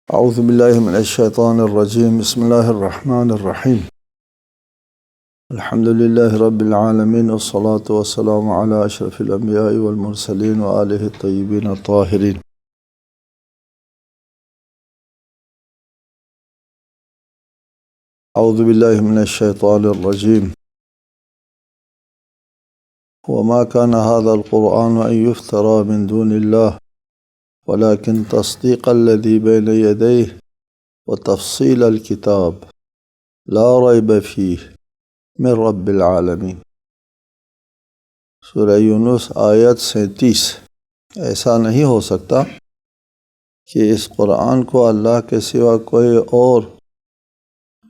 اعوذ باللہ من الشیطان الرجیم بسم اللہ الرحمن الرحیم الحمد للہ رب العالمین والصلاة والسلام علی اشرف الانبیاء والمرسلین وآلہ الطیبین الطاہرین. اعوذ باللہ من الشیطان الرجیم وما كان هذا القرآن ان يفترى من دون الله ولكن تصديق الذي بين يديه وتفصيل الكتاب لا ريب فيه من رب العالمین. سورہ یونس آیت 37. ایسا نہیں ہو سکتا کہ اس قرآن کو اللہ کے سوا کوئی اور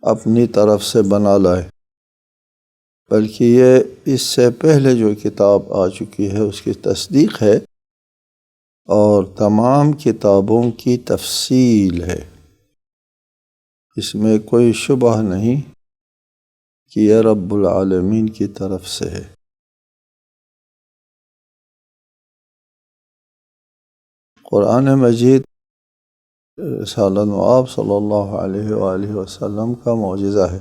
اپنی طرف سے بنا لائے، بلکہ یہ اس سے پہلے جو کتاب آ چکی ہے اس کی تصدیق ہے اور تمام کتابوں کی تفصیل ہے. اس میں کوئی شبہ نہیں کہ یہ رب العالمین کی طرف سے ہے. قرآن مجید رسالت آپ صلی اللہ علیہ وآلہ وسلم کا معجزہ ہے.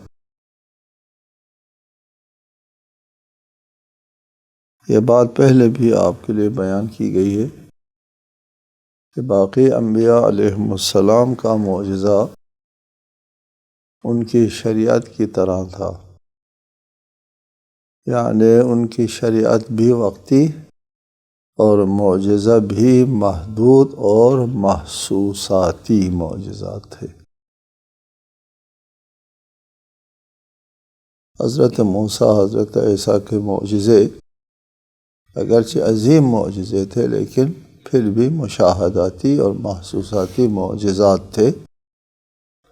یہ بات پہلے بھی آپ کے لیے بیان کی گئی ہے کہ باقی انبیاء علیہم السلام کا معجزہ ان کی شریعت کی طرح تھا، یعنی ان کی شریعت بھی وقتی اور معجزہ بھی محدود اور محسوساتی معجزات تھے. حضرت موسیٰ حضرت عیسیٰ کے معجزے اگرچہ عظیم معجزے تھے لیکن پھر بھی مشاہداتی اور محسوساتی معجزات تھے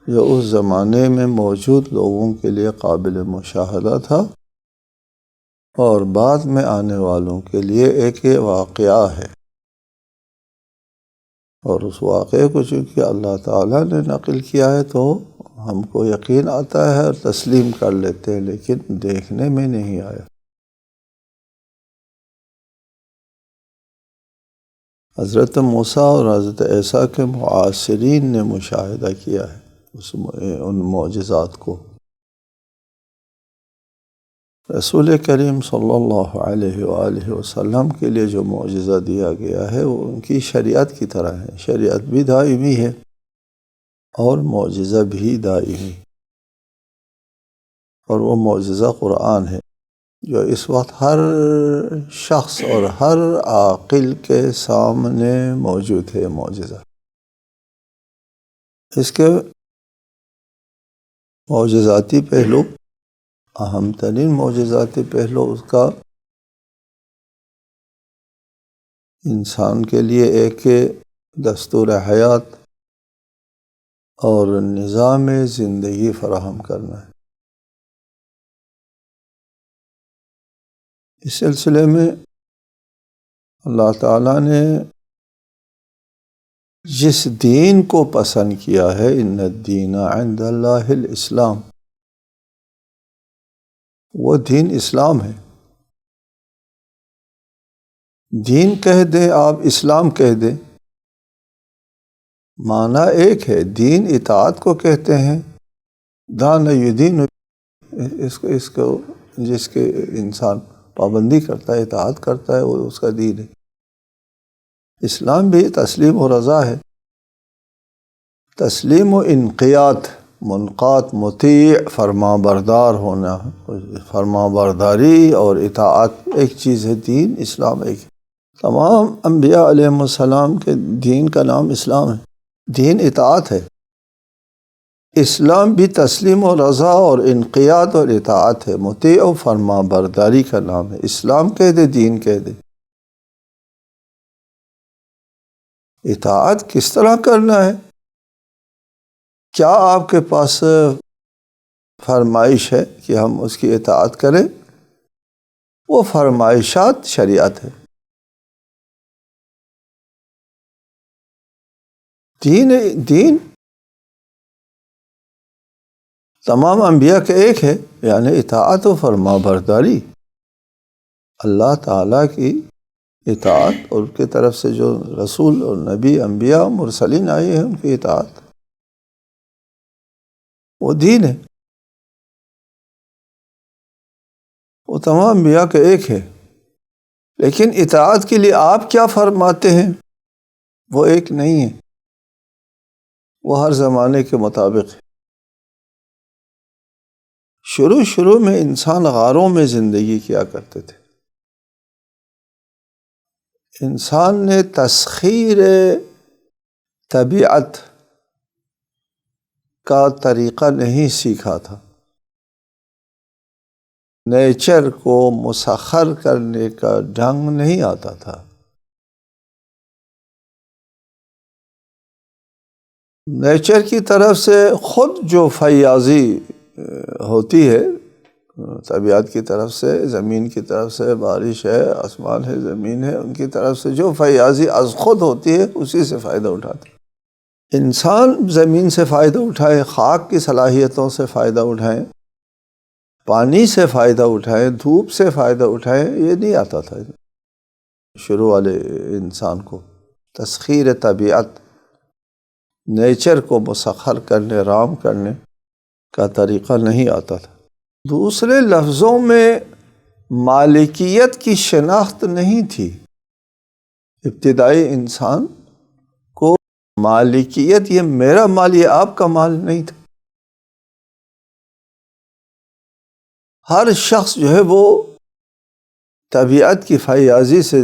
جو اس زمانے میں موجود لوگوں کے لیے قابل مشاہدہ تھا اور بعد میں آنے والوں کے لیے ایک واقعہ ہے، اور اس واقعے کو چونکہ اللہ تعالیٰ نے نقل کیا ہے تو ہم کو یقین آتا ہے اور تسلیم کر لیتے ہیں، لیکن دیکھنے میں نہیں آیا. حضرت موسیٰ اور حضرت عیسیٰ کے معاصرین نے مشاہدہ کیا ہے ان معجزات کو. رسول کریم صلی اللہ علیہ وآلہ وسلم کے لیے جو معجزہ دیا گیا ہے وہ ان کی شریعت کی طرح ہے. شریعت بھی دائمی ہے اور معجزہ بھی دائمی، اور وہ معجزہ قرآن ہے جو اس وقت ہر شخص اور ہر عاقل کے سامنے موجود ہے. معجزہ اس کے معجزاتی پہلو، اہم ترین معجزاتی پہلو اس کا انسان کے لیے ایک دستور حیات اور نظام زندگی فراہم کرنا ہے. اس سلسلے میں اللہ تعالیٰ نے جس دین کو پسند کیا ہے، ان الدین عند اللہ الاسلام، وہ دین اسلام ہے. دین کہہ دیں آپ، اسلام کہہ دیں، معنی ایک ہے. دین اطاعت کو کہتے ہیں، دان یدین اس کو جس کے انسان پابندی کرتا ہے، اطاعت کرتا ہے، وہ اس کا دین ہے. اسلام بھی تسلیم و رضا ہے، تسلیم و انقیاد، منقاد، مطیع، فرما بردار ہونا، فرما برداری اور اطاعت ایک چیز ہے. دین اسلام ایک ہے. تمام انبیاء علیہم السلام کے دین کا نام اسلام ہے، دین اطاعت ہے. اسلام بھی تسلیم و رضا اور انقیاد اور اطاعت ہے، مطیع و فرما برداری کا نام ہے. اسلام کہہ دے، دین کہہ دے. اطاعت کس طرح کرنا ہے؟ کیا آپ کے پاس فرمائش ہے کہ ہم اس کی اطاعت کریں؟ وہ فرمائشات شریعت ہے. دین تمام انبیاء کے ایک ہے، یعنی اطاعت و فرما برداری. اللہ تعالیٰ کی اطاعت اور ان کی طرف سے جو رسول اور نبی، انبیاء، مرسلین آئے ہیں ان کی اطاعت. وہ دین ہے، وہ تمام انبیاء کا ایک ہے، لیکن اطاعت کے لیے آپ کیا فرماتے ہیں وہ ایک نہیں ہے، وہ ہر زمانے کے مطابق ہے۔ شروع میں انسان غاروں میں زندگی کیا کرتے تھے، انسان نے تسخیر طبیعت کا طریقہ نہیں سیکھا تھا، نیچر کو مسخر کرنے کا ڈھنگ نہیں آتا تھا۔ نیچر کی طرف سے خود جو فیاضی ہوتی ہے، طبیعت کی طرف سے، زمین کی طرف سے، بارش ہے، آسمان ہے، زمین ہے، ان کی طرف سے جو فیاضی از خود ہوتی ہے اسی سے فائدہ اٹھاتے ہیں۔ انسان زمین سے فائدہ اٹھائے، خاک کی صلاحیتوں سے فائدہ اٹھائیں، پانی سے فائدہ اٹھائیں، دھوپ سے فائدہ اٹھائیں، یہ نہیں آتا تھا شروع والے انسان کو۔ تسخیر طبیعت، نیچر کو مسخر کرنے، رام کرنے کا طریقہ نہیں آتا تھا۔ دوسرے لفظوں میں مالکیت کی شناخت نہیں تھی۔ ابتدائی انسان کو مالکیت، یہ میرا مال، یہ آپ کا مال نہیں تھا۔ ہر شخص جو ہے وہ طبیعت کی فیاضی سے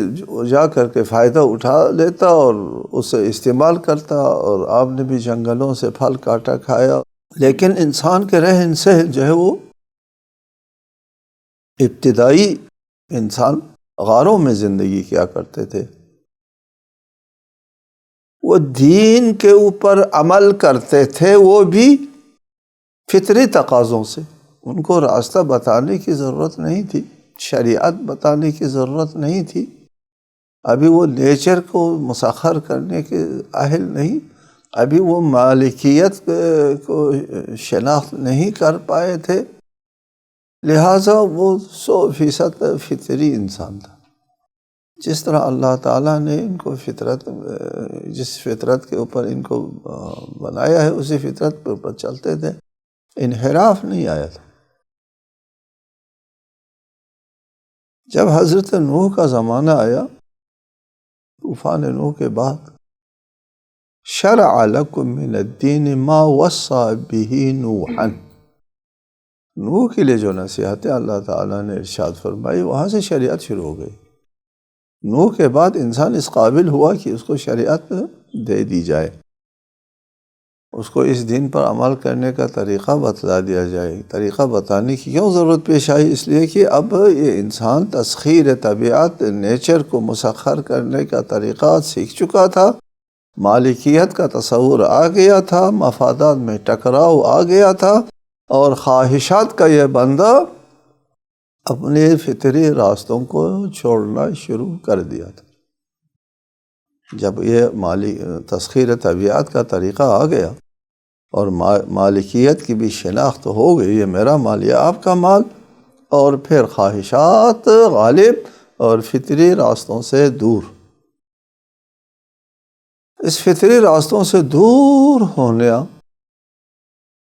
جا کر کے فائدہ اٹھا لیتا اور اسے استعمال کرتا، اور آپ نے بھی جنگلوں سے پھل کاٹا کھایا، لیکن انسان کے رہن سہن جو ہے وہ ابتدائی انسان غاروں میں زندگی کیا کرتے تھے۔ وہ دین کے اوپر عمل کرتے تھے، وہ بھی فطری تقاضوں سے، ان کو راستہ بتانے کی ضرورت نہیں تھی، شریعت بتانے کی ضرورت نہیں تھی، ابھی وہ نیچر کو مسخر کرنے کے اہل نہیں، ابھی وہ مالکیت کو شناخت نہیں کر پائے تھے، لہٰذا وہ 100% فطری انسان تھا۔ جس طرح اللہ تعالیٰ نے ان کو فطرت، جس فطرت کے اوپر ان کو بنایا ہے اسی فطرت کے اوپر چلتے تھے، انحراف نہیں آیا تھا۔ جب حضرت نوح کا زمانہ آیا، طوفان نوح کے بعد، شرع لکم من الدین ما وصى به نوحا، نوح کے لیے جو نصیحتیں اللہ تعالیٰ نے ارشاد فرمائی، وہاں سے شریعت شروع ہو گئی۔ نوح کے بعد انسان اس قابل ہوا کہ اس کو شریعت دے دی جائے، اس کو اس دین پر عمل کرنے کا طریقہ بتا دیا جائے۔ طریقہ بتانے کی کیوں ضرورت پیش آئی؟ اس لیے کہ اب یہ انسان تسخیر طبیعت، نیچر کو مسخر کرنے کا طریقہ سیکھ چکا تھا، مالکیت کا تصور آ گیا تھا، مفادات میں ٹکراؤ آ گیا تھا، اور خواہشات کا یہ بندہ اپنے فطری راستوں کو چھوڑنا شروع کر دیا تھا۔ جب یہ تسخیر طبیعت کا طریقہ آ گیا اور مالکیت کی بھی شناخت ہو گئی، یہ میرا مال، یہ آپ کا مال، اور پھر خواہشات غالب اور فطری راستوں سے دور۔ اس فطری راستوں سے دور ہونے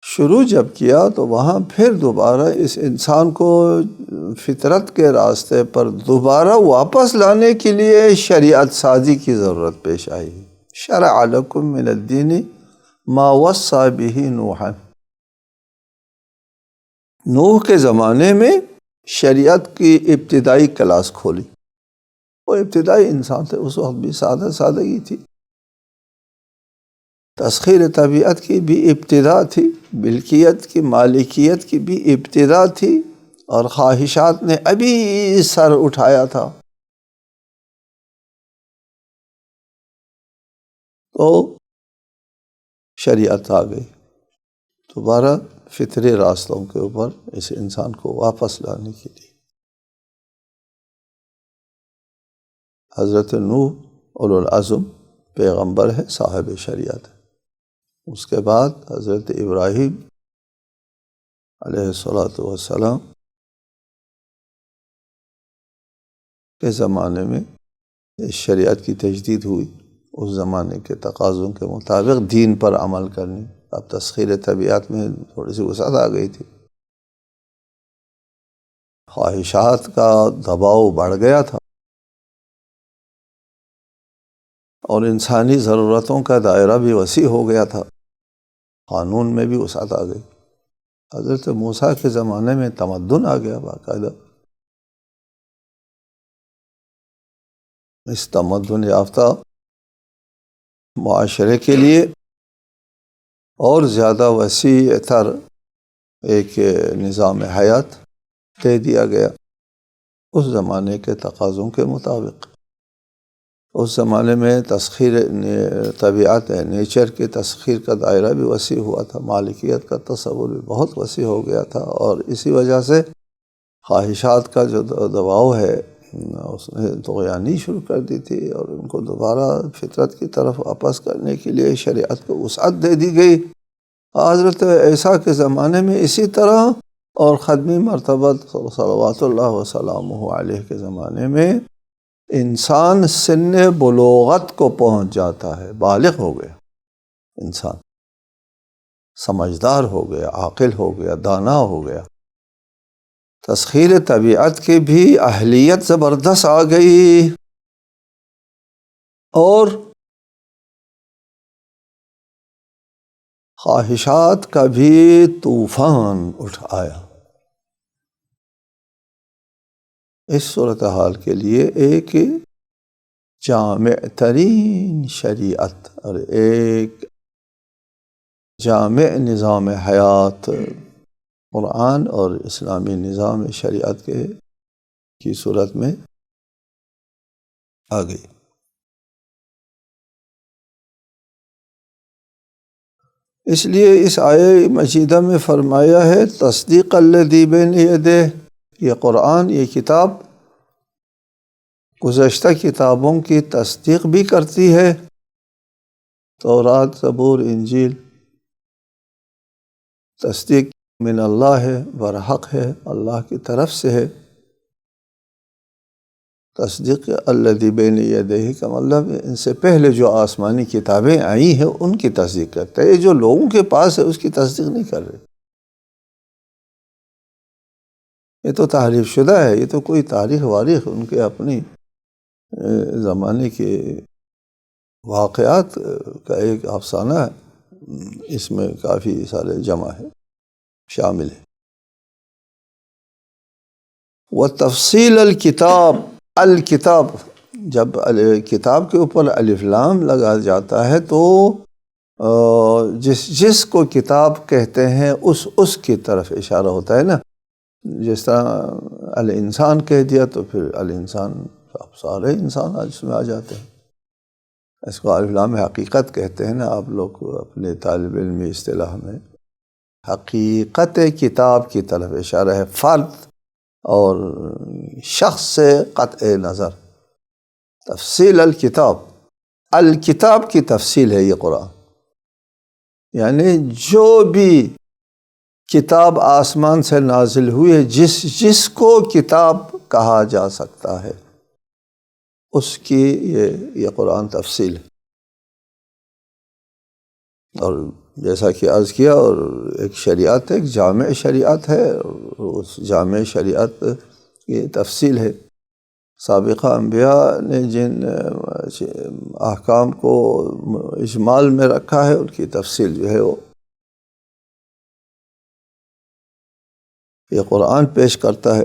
شروع جب کیا تو وہاں پھر دوبارہ اس انسان کو فطرت کے راستے پر دوبارہ واپس لانے کے لیے شریعت سازی کی ضرورت پیش آئی۔ شرع لکم من الدین ما وصى به نوحا، نوح کے زمانے میں شریعت کی ابتدائی کلاس کھولی۔ وہ ابتدائی انسان تھے، اس وقت بھی سادگی تھی، تسخیر طبیعت کی بھی ابتدا تھی، ملکیت کی، مالکیت کی بھی ابتدا تھی، اور خواہشات نے ابھی سر اٹھایا تھا۔ تو شریعت آ گئی دوبارہ فطری راستوں کے اوپر اس انسان کو واپس لانے کے لیے۔ حضرت نوح اولو العزم پیغمبر ہے، صاحب شریعت ہے۔ اس کے بعد حضرت ابراہیم علیہ السلام کے زمانے میں اس شریعت کی تجدید ہوئی، اس زمانے کے تقاضوں کے مطابق دین پر عمل کرنے اب تسخیر طبیعت میں تھوڑی سی وسعت آ گئی تھی، خواہشات کا دباؤ بڑھ گیا تھا اور انسانی ضرورتوں کا دائرہ بھی وسیع ہو گیا تھا، قانون میں بھی وسعت آ گئی۔ حضرت موسیٰ کے زمانے میں تمدن آ گیا باقاعدہ۔ اس تمدن یافتہ معاشرے کے لیے اور زیادہ وسیع تر ایک نظام حیات دے دیا گیا اس زمانے کے تقاضوں کے مطابق۔ اس زمانے میں تسخیر طبیعت نیچر کے تسخیر کا دائرہ بھی وسیع ہوا تھا، مالکیت کا تصور بھی بہت وسیع ہو گیا تھا، اور اسی وجہ سے خواہشات کا جو دباؤ ہے اس نے طغیانی شروع کر دی تھی، اور ان کو دوبارہ فطرت کی طرف واپس کرنے کے لیے شریعت کو وسعت دے دی گئی۔ حضرت عیسیٰ کے زمانے میں اسی طرح، اور ختمی مرتبہ صلوات اللہ وسلامہ علیہ کے زمانے میں انسان سن بلوغت کو پہنچ جاتا ہے، بالغ ہو گیا، انسان سمجھدار ہو گیا، عاقل ہو گیا، دانا ہو گیا، تسخیر طبیعت کی بھی اہلیت زبردست آ گئی، اور خواہشات کا بھی طوفان اٹھ آیا۔ اس صورتحال کے لیے ایک جامع ترین شریعت اور ایک جامع نظام حیات قرآن اور اسلامی نظام شریعت کی صورت میں آ گئی۔ اس لیے اس آیہ مجیدہ میں فرمایا ہے تصدیق الذی بین یدیہ، یہ قرآن، یہ کتاب گزشتہ کتابوں کی تصدیق بھی کرتی ہے، تورات، زبور، انجیل، تصدیق من اللہ ہے، برحق ہے، اللہ کی طرف سے ہے۔ تصدیق الذی بین یدیہ کا مطلب ان سے پہلے جو آسمانی کتابیں آئی ہیں ان کی تصدیق کرتا ہے، یہ جو لوگوں کے پاس ہے اس کی تصدیق نہیں کر رہے، یہ تو تحریف شدہ ہے، یہ تو کوئی تاریخ واریخ ان کے اپنی زمانے کے واقعات کا ایک افسانہ ہے، اس میں کافی سارے جمع ہے، شامل ہے۔ وتفصیل الکتاب، الکتاب، جب کتاب کے اوپر الف لام لگا جاتا ہے تو جس کو کتاب کہتے ہیں اس کی طرف اشارہ ہوتا ہے نا، جس طرح الانسان کہہ دیا تو پھر الانسان اب سارے انسان اس میں آ جاتے ہیں، اس کو الف لام حقیقت کہتے ہیں نا، آپ لوگ اپنے طالب علمی اصطلاح میں حقیقت کتاب کی طرف اشارہ ہے، فرد اور شخص سے قطع نظر۔ تفصیل الکتاب، الکتاب کی تفصیل ہے یہ قرآن، یعنی جو بھی کتاب آسمان سے نازل ہوئی ہے، جس کو کتاب کہا جا سکتا ہے اس کی یہ قرآن تفصیل ہے۔ اور جیسا کہ عرض کیا، اور ایک شریعت ہے، ایک جامع شریعت ہے، اور اس جامع شریعت کی تفصیل ہے۔ سابقہ انبیاء نے جن احکام کو اجمال میں رکھا ہے ان کی تفصیل جو ہے وہ یہ قرآن پیش کرتا ہے۔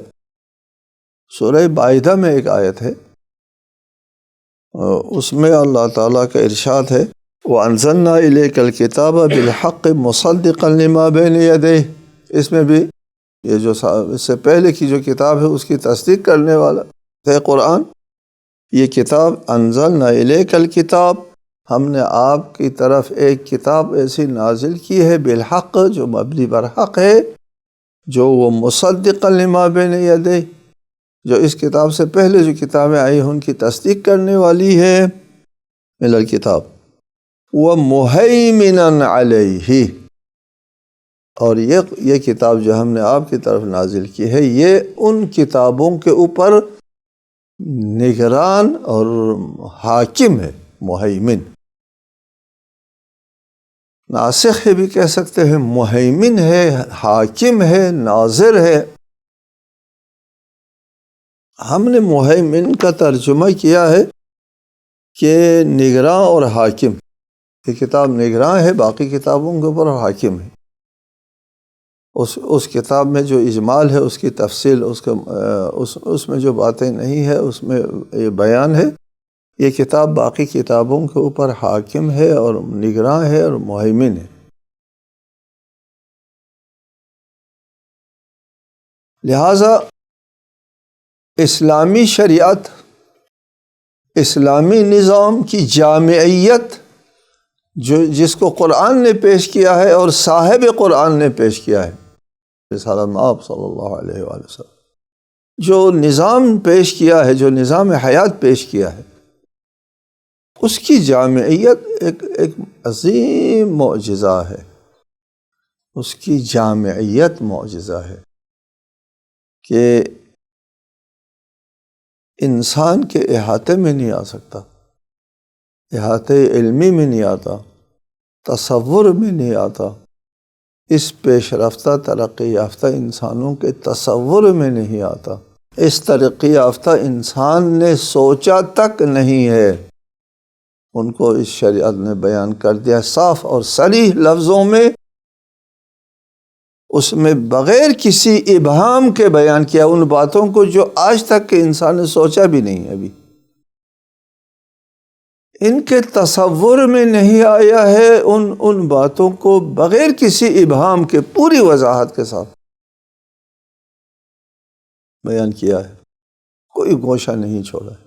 سورہ مائدہ میں ایک آیت ہے، اس میں اللہ تعالیٰ کا ارشاد ہے وَأَنزَلْنَا إِلَيْكَ الْكِتَابَ بِالْحَقِّ مُصَدِّقًا لِمَا بَيْنَ يَدَيْهِ، اس میں بھی یہ جو اس سے پہلے کی جو کتاب ہے اس کی تصدیق کرنے والا ہے قرآن۔ یہ کتاب انزلنا الیک الکتاب، ہم نے آپ کی طرف ایک کتاب ایسی نازل کی ہے بالحق، جو مبنی بر حق ہے، جو وہ مصدقا لما بین یدیہ، جو اس کتاب سے پہلے جو کتابیں آئی ہیں ان کی تصدیق کرنے والی ہے، من الکتاب ومہیمنا علیہ، اور یہ کتاب جو ہم نے آپ کی طرف نازل کی ہے یہ ان کتابوں کے اوپر نگران اور حاکم ہے، مہیمن۔ ناسخ بھی کہہ سکتے ہیں، مہیمن ہے، حاکم ہے، ناظر ہے۔ ہم نے مہیمن کا ترجمہ کیا ہے کہ نگراں اور حاکم۔ یہ کتاب نگراں ہے باقی کتابوں کے اوپر، اور حاکم ہے۔ اس کتاب میں جو اجمال ہے، اس کی تفصیل، اس میں جو باتیں نہیں ہے، اس میں یہ بیان ہے۔ یہ کتاب باقی کتابوں کے اوپر حاکم ہے اور نگراں ہے اور مہیمن ہے۔ لہٰذا اسلامی شریعت، اسلامی نظام کی جامعیت جس کو قرآن نے پیش کیا ہے اور صاحب قرآن نے پیش کیا ہے، رسالت آپ صلی اللہ علیہ وآلہ وسلم، جو نظام پیش کیا ہے، جو نظام حیات پیش کیا ہے، اس کی جامعیت ایک عظیم معجزہ ہے۔ اس کی جامعیت معجزہ ہے کہ انسان کے احاطے میں نہیں آ سکتا، احاطے علمی میں نہیں آتا، تصور میں نہیں آتا، اس پیش رفتہ ترقی یافتہ انسانوں کے تصور میں نہیں آتا، اس ترقی یافتہ انسان نے سوچا تک نہیں ہے۔ ان کو اس شریعت نے بیان کر دیا صاف اور صریح لفظوں میں، اس میں بغیر کسی ابہام کے بیان کیا ان باتوں کو جو آج تک کے انسان نے سوچا بھی نہیں ہے، ابھی ان کے تصور میں نہیں آیا ہے۔ ان باتوں کو بغیر کسی ابہام کے پوری وضاحت کے ساتھ بیان کیا ہے، کوئی گوشہ نہیں چھوڑا ہے۔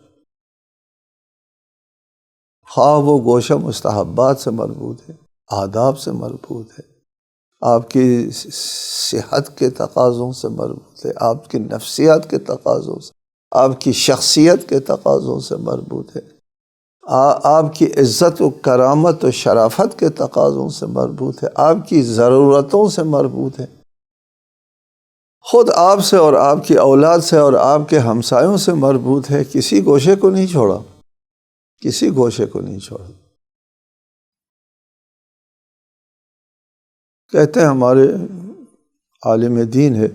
خواہ وہ گوشہ مستحبات سے مربوط ہے، آداب سے مربوط ہے، آپ کی صحت کے تقاضوں سے مربوط ہے، آپ کی نفسیات کے تقاضوں سے، آپ کی شخصیت کے تقاضوں سے مربوط ہے، آپ کی عزت و کرامت و شرافت کے تقاضوں سے مربوط ہے، آپ کی ضرورتوں سے مربوط ہے، خود آپ سے اور آپ کی اولاد سے اور آپ کے ہمسایوں سے مربوط ہے۔ کسی گوشے کو نہیں چھوڑا، کسی گوشے کو نہیں چھوڑا۔ کہتے ہیں ہمارے عالم دین ہے،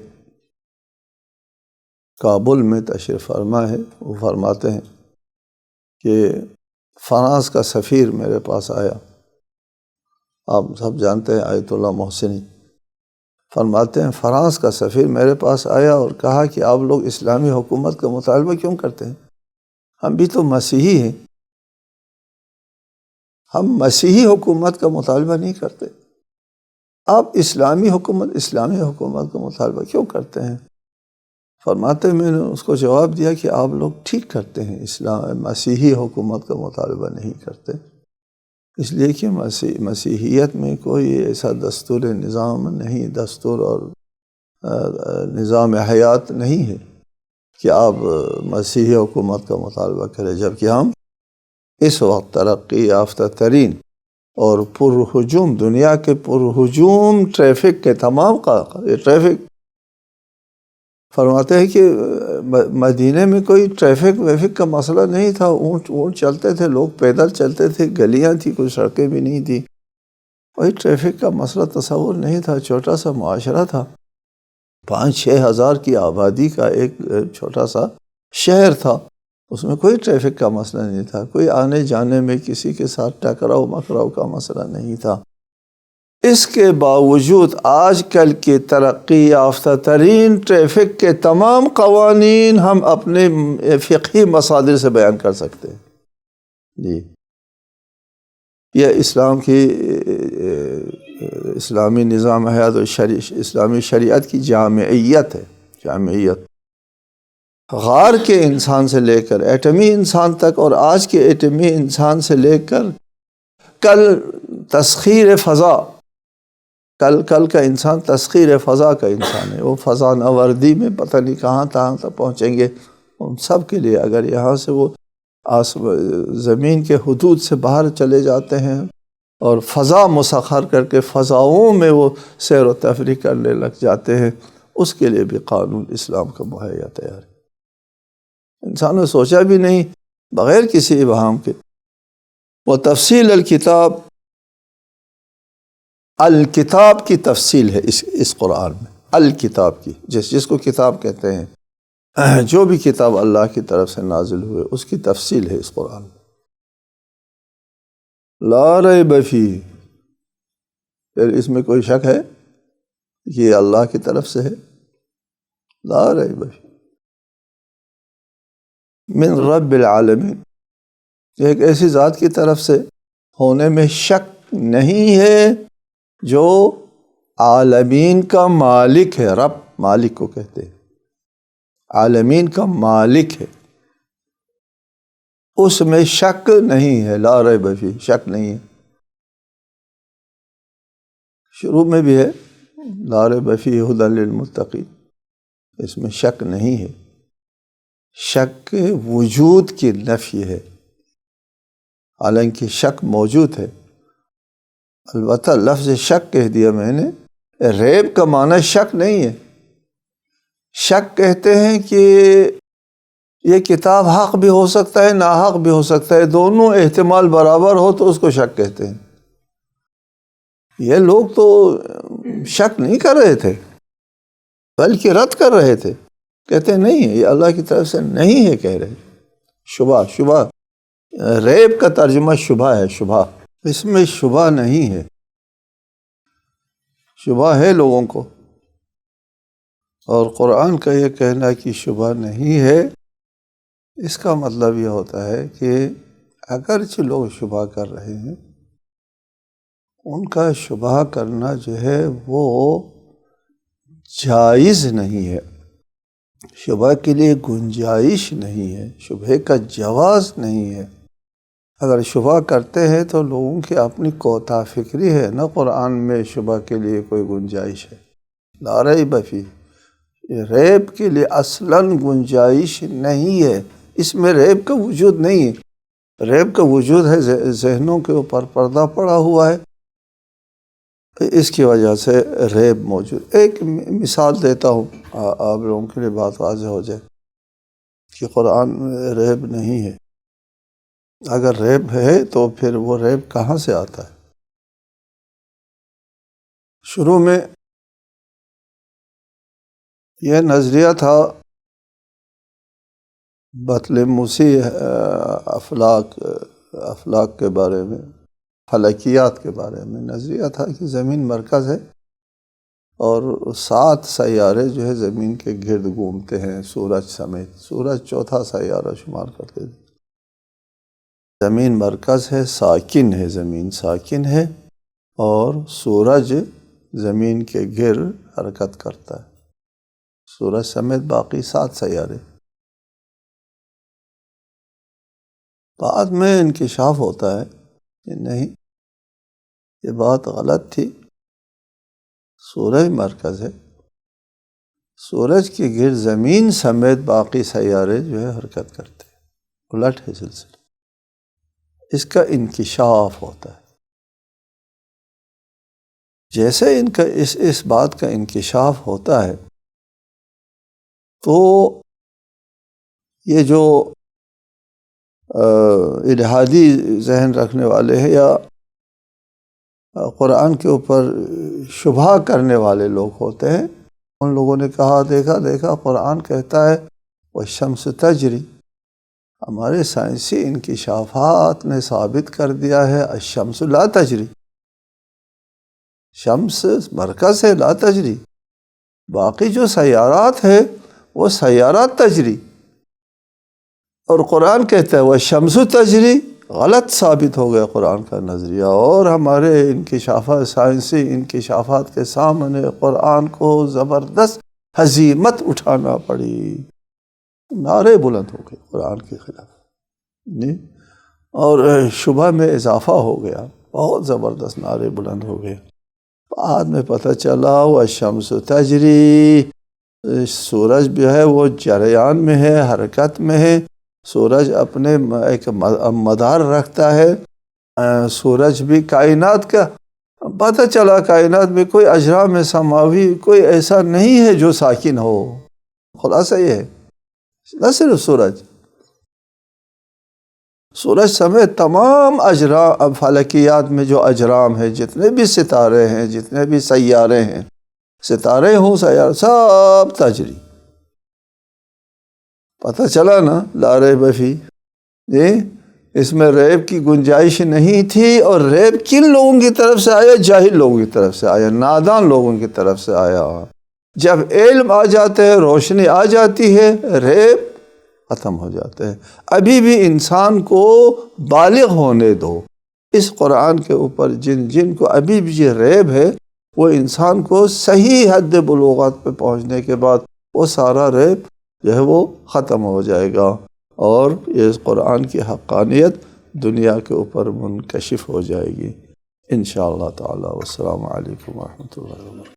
کابل میں تشریف فرما ہے، وہ فرماتے ہیں کہ فرانس کا سفیر میرے پاس آیا، آپ سب جانتے ہیں آیت اللہ محسنی، فرماتے ہیں فرانس کا سفیر میرے پاس آیا اور کہا کہ آپ لوگ اسلامی حکومت کا مطالبہ کیوں کرتے ہیں؟ ہم بھی تو مسیحی ہیں، ہم مسیحی حکومت کا مطالبہ نہیں کرتے، آپ اسلامی حکومت کا مطالبہ کیوں کرتے ہیں؟ فرماتے میں نے اس کو جواب دیا کہ آپ لوگ ٹھیک کرتے ہیں، مسیحی حکومت کا مطالبہ نہیں کرتے، اس لیے کہ مسیحیت میں کوئی ایسا دستور نظام نہیں، دستور اور نظام حیات نہیں ہے کہ آپ مسیحی حکومت کا مطالبہ کریں، جبکہ ہم اس وقت ترقی یافتہ ترین اور پرہجوم، دنیا کے پرہجوم ٹریفک کے تمام ٹریفک، فرماتے ہیں کہ مدینے میں کوئی ٹریفک کا مسئلہ نہیں تھا، اونٹ چلتے تھے، لوگ پیدل چلتے تھے، گلیاں تھیں، کوئی سڑکیں بھی نہیں تھیں، کوئی ٹریفک کا مسئلہ تصور نہیں تھا، چھوٹا سا معاشرہ تھا، 5-6 ہزار کی آبادی کا ایک چھوٹا سا شہر تھا، اس میں کوئی ٹریفک کا مسئلہ نہیں تھا، کوئی آنے جانے میں کسی کے ساتھ ٹکراؤ مکراؤ کا مسئلہ نہیں تھا۔ اس کے باوجود آج کل کی ترقی یافتہ ترین ٹریفک کے تمام قوانین ہم اپنے فقہی مصادر سے بیان کر سکتے ہیں۔ جی، یہ اسلامی نظام حیات و اسلامی شریعت کی جامعیت ہے، جامعیت غار کے انسان سے لے کر ایٹمی انسان تک، اور آج کے ایٹمی انسان سے لے کر کل تسخیر فضا، کل کا انسان تسخیر فضا کا انسان ہے، وہ فضا نوردی میں پتہ نہیں کہاں تک پہنچیں گے، ان سب کے لیے اگر یہاں سے وہ زمین کے حدود سے باہر چلے جاتے ہیں اور فضا مسخر کر کے فضاؤں میں وہ سیر و تفریح کرنے لگ جاتے ہیں، اس کے لیے بھی قانون اسلام کا مہیا تیار ہے۔ انسان نے سوچا بھی نہیں، بغیر کسی ابہام کے۔ وہ تفصیل الکتاب الکتاب کی تفصیل ہے اس قرآن میں، الکتاب کی، جس کو کتاب کہتے ہیں، جو بھی کتاب اللہ کی طرف سے نازل ہوئے اس کی تفصیل ہے اس قرآن میں۔ لا ریب فیہ، پھر اس میں کوئی شک ہے کہ یہ اللہ کی طرف سے ہے؟ لا ریب فیہ من رب العالمین، یہ ایک ایسی ذات کی طرف سے ہونے میں شک نہیں ہے جو عالمین کا مالک ہے۔ رب مالک کو کہتے ہیں، عالمین کا مالک ہے، اس میں شک نہیں ہے۔ لا ریب فیہ، شک نہیں ہے۔ شروع میں بھی ہے لا ریب فیہ ھدی للمتقین، اس میں شک نہیں ہے، شک وجود کی نفی ہے، حالانکہ شک موجود ہے۔ البتہ لفظ شک کہہ دیا میں نے، ریب کا معنی شک نہیں ہے۔ شک کہتے ہیں کہ یہ کتاب حق بھی ہو سکتا ہے، ناحق بھی ہو سکتا ہے، دونوں احتمال برابر ہو تو اس کو شک کہتے ہیں۔ یہ لوگ تو شک نہیں کر رہے تھے بلکہ رد کر رہے تھے، کہتے ہیں نہیں ہے، یہ اللہ کی طرف سے نہیں ہے، کہہ رہے شبہ ریب کا ترجمہ شبہ ہے، شبہ، اس میں شبہ نہیں ہے۔ شبہ ہے لوگوں کو، اور قرآن کا یہ کہنا کہ شبہ نہیں ہے، اس کا مطلب یہ ہوتا ہے کہ اگرچہ لوگ شبہ کر رہے ہیں، ان کا شبہ کرنا جو ہے وہ جائز نہیں ہے، شبہ کے لیے گنجائش نہیں ہے، شبہ کا جواز نہیں ہے۔ اگر شبہ کرتے ہیں تو لوگوں کی اپنی کوتا فکری ہے، نہ قرآن میں شبہ کے لیے کوئی گنجائش ہے۔ لا ریب فیہ، ریب کے لیے اصلاً گنجائش نہیں ہے، اس میں ریب کا وجود نہیں ہے۔ ریب کا وجود ہے ذہنوں کے اوپر پردہ پڑا ہوا ہے، اس کی وجہ سے ریب موجود۔ ایک مثال دیتا ہوں آپ لوگوں کے لیے بات واضح ہو جائے کہ قرآن میں ریب نہیں ہے۔ اگر ریب ہے تو پھر وہ ریب کہاں سے آتا ہے؟ شروع میں یہ نظریہ تھا بطلیموسی افلاک کے بارے میں، فلکیات کے بارے میں نظریہ تھا کہ زمین مرکز ہے اور 7 سیارے جو ہے زمین کے گرد گھومتے ہیں، سورج سمیت۔ سورج چوتھا سیارہ شمار کرتے تھے۔ زمین مرکز ہے، ساکن ہے، زمین ساکن ہے، اور سورج زمین کے گرد حرکت کرتا ہے، سورج سمیت باقی 7 سیارے۔ بعد میں انکشاف ہوتا ہے کہ نہیں، یہ بات غلط تھی، سورج مرکز ہے، سورج کے گرد زمین سمیت باقی سیارے جو ہے حرکت کرتے ہیں، الٹ ہے سلسلہ۔ اس کا انکشاف ہوتا ہے۔ جیسے ان کا اس بات کا انکشاف ہوتا ہے تو یہ جو الہادی ذہن رکھنے والے ہیں یا قرآن کے اوپر شبہ کرنے والے لوگ ہوتے ہیں، ان لوگوں نے کہا دیکھا قرآن کہتا ہے والشمس تجری، ہمارے سائنسی انکشافات نے ثابت کر دیا ہے الشمس لا تجری، شمس مرکز ہے لا تجری، باقی جو سیارات ہیں وہ سیارات تجری، اور قرآن کہتا ہے والشمس تجری، غلط ثابت ہو گیا قرآن کا نظریہ، اور ہمارے انکشافات، سائنسی انکشافات کے سامنے قرآن کو زبردست ہزیمت اٹھانا پڑی، نعرے بلند ہو گئے قرآن کے خلاف، اور شبہ میں اضافہ ہو گیا، بہت زبردست نعرے بلند ہو گئے۔ بعد میں پتہ چلا والشمس تجری، سورج جو ہے وہ جریان میں ہے، حرکت میں ہے، سورج اپنے ایک مدار رکھتا ہے، سورج بھی کائنات کا، پتہ چلا کائنات میں کوئی اجرام سماوی کوئی ایسا نہیں ہے جو ساکن ہو، خلاصہ یہ ہے، نہ صرف سورج، سورج سمیت تمام اجرام، اب فلکیات میں جو اجرام ہیں، جتنے بھی ستارے ہیں، جتنے بھی سیارے ہیں، ستارے ہوں سیارے، سب تجری۔ پتہ چلا نا، لا ریب فیہ، جی اس میں ریب کی گنجائش نہیں تھی، اور ریب کن لوگوں کی طرف سے آیا؟ جاہل لوگوں کی طرف سے آیا، نادان لوگوں کی طرف سے آیا۔ جب علم آ جاتے ہے، روشنی آ جاتی ہے، ریب ختم ہو جاتے ہیں۔ ابھی بھی انسان کو بالغ ہونے دو، اس قرآن کے اوپر جن کو ابھی بھی یہ ریب ہے، وہ انسان کو صحیح حد بلوغت پہ پہنچنے کے بعد وہ سارا ریب جو ہے وہ ختم ہو جائے گا، اور یہ قرآن کی حقانیت دنیا کے اوپر منکشف ہو جائے گی انشاءاللہ تعالی۔ والسلام علیکم ورحمۃ اللہ وبرکاتہ۔